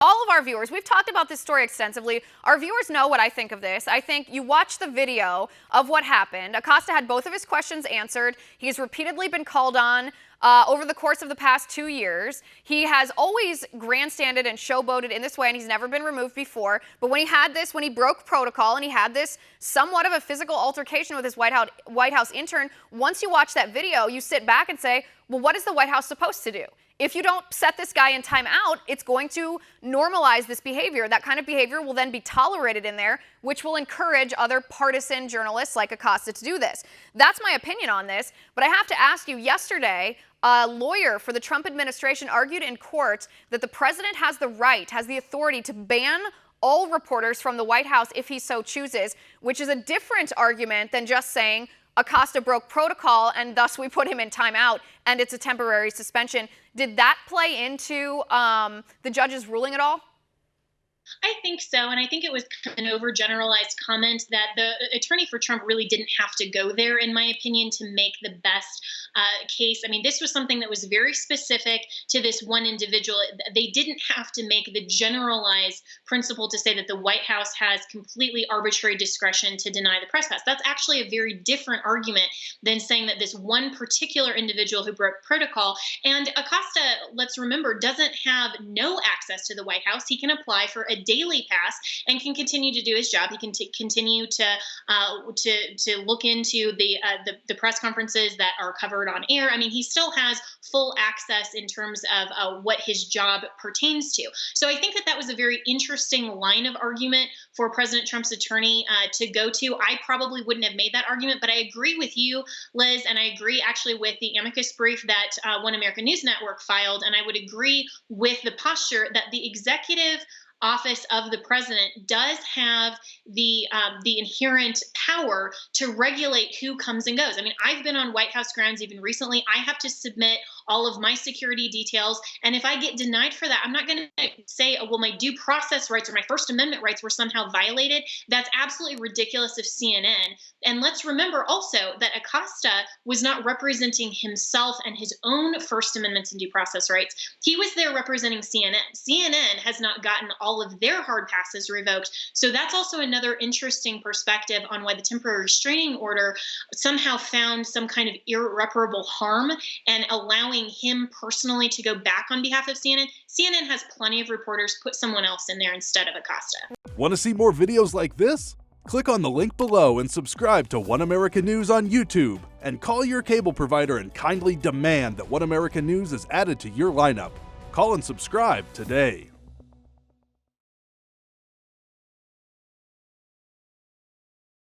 All of our viewers, we've talked about this story extensively. Our viewers know what I think of this. I think you watch the video of what happened. Acosta had both of his questions answered. He's repeatedly been called on over the course of the past 2 years. He has always grandstanded and showboated in this way, and he's never been removed before. But when he broke protocol and he had this somewhat of a physical altercation with his White House intern, once you watch that video, you sit back and say, well, what is the White House supposed to do? If you don't set this guy in time out, it's going to normalize this behavior. That kind of behavior will then be tolerated in there, which will encourage other partisan journalists like Acosta to do this. That's my opinion on this. But I have to ask you, yesterday, a lawyer for the Trump administration argued in court that the president has the authority to ban all reporters from the White House if he so chooses, which is a different argument than just saying Acosta broke protocol and thus we put him in timeout and it's a temporary suspension. Did that play into the judge's ruling at all? I think so, and I think it was an overgeneralized comment that the attorney for Trump really didn't have to go there, in my opinion, to make the best case. I mean, this was something that was very specific to this one individual. They didn't have to make the generalized principle to say that the White House has completely arbitrary discretion to deny the press pass. That's actually a very different argument than saying that this one particular individual who broke protocol, and Acosta, let's remember, doesn't have no access to the White House. He can apply for a daily pass and can continue to do his job. He can continue to look into the press conferences that are covered on air. I mean, he still has full access in terms of what his job pertains to. So I think that was a very interesting line of argument for President Trump's attorney to go to. I probably wouldn't have made that argument, but I agree with you, Liz, and I agree actually with the amicus brief that One American News Network filed, and I would agree with the posture that the executive office of the president does have the inherent power to regulate who comes and goes. I mean, I've been on White House grounds even recently. I have to submit all of my security details. And if I get denied for that, I'm not going to say, oh, well, my due process rights or my First Amendment rights were somehow violated. That's absolutely ridiculous of CNN. And let's remember also that Acosta was not representing himself and his own First Amendment and due process rights. He was there representing CNN. CNN has not gotten all of their hard passes revoked. So that's also another interesting perspective on why the temporary restraining order somehow found some kind of irreparable harm and allowing him personally to go back on behalf of CNN. CNN has plenty of reporters. Put someone else in there instead of Acosta. Want to see more videos like this? Click on the link below and subscribe to One American News on YouTube. And call your cable provider and kindly demand that One American News is added to your lineup. Call and subscribe today.